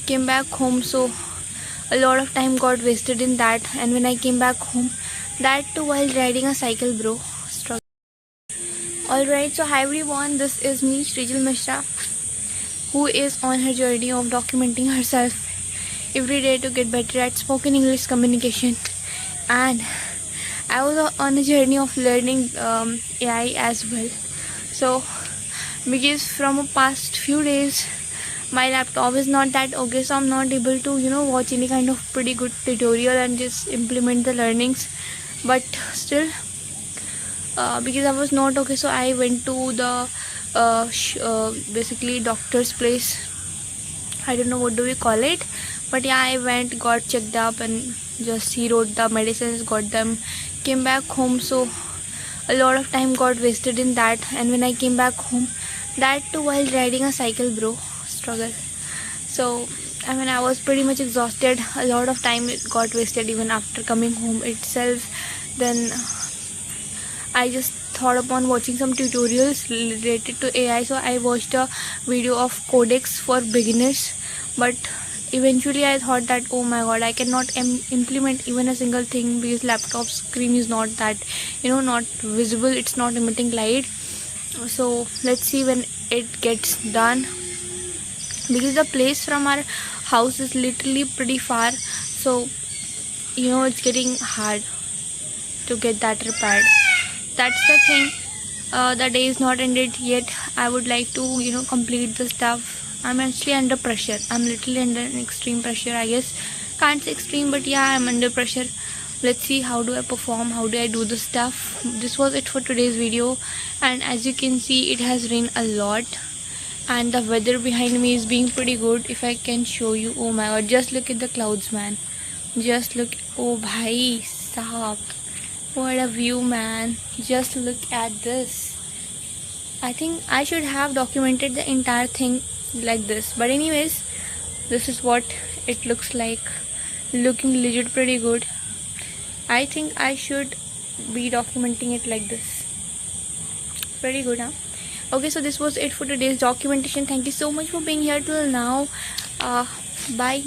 came back home, so a lot of time got wasted in that. And when I came back home, that too while riding a cycle, bro. Struggle. Alright, so hi everyone, this is me, Srijal Mishra, who is on her journey of documenting herself every day to get better at spoken English communication. And I was on a journey of learning AI as well. So because from a past few days my laptop is not that okay, so I'm not able to watch any kind of pretty good tutorial and just implement the learnings. But still, because I was not okay, so I went to the basically doctor's place. I don't know what do we call it, but yeah, I went, got checked up, and just he wrote the medicines, got them, came back home. So a lot of time got wasted in that. And when I came back home, that too while riding a cycle, bro. Struggle. So I was pretty much exhausted. A lot of time it got wasted even after coming home itself. Then I just thought upon watching some tutorials related to AI. So I watched a video of Codex for beginners, but eventually I thought that, oh my god, I cannot implement even a single thing because laptop screen is not that not visible, it's not emitting light. So let's see when it gets done, because the place from our house is literally pretty far. So it's getting hard to get that repaired. That's the thing. The day is not ended yet. I would like to complete the stuff. I'm actually under pressure. I'm literally under an extreme pressure, I guess. Can't say extreme, but yeah, I'm under pressure. Let's see how do I perform, how do I do the stuff. This was it for today's video, and as you can see, it has rained a lot and the weather behind me is being pretty good. If I can show you, oh my god, just look at the clouds, man. Just look. Oh bhai sahab, what a view, man. Just look at this. I think I should have documented the entire thing like this, but anyways, this is what it looks like. Looking legit pretty good. I think I should be documenting it like this. Pretty good, huh? Okay, so this was it for today's documentation. Thank you so much for being here till now. Bye.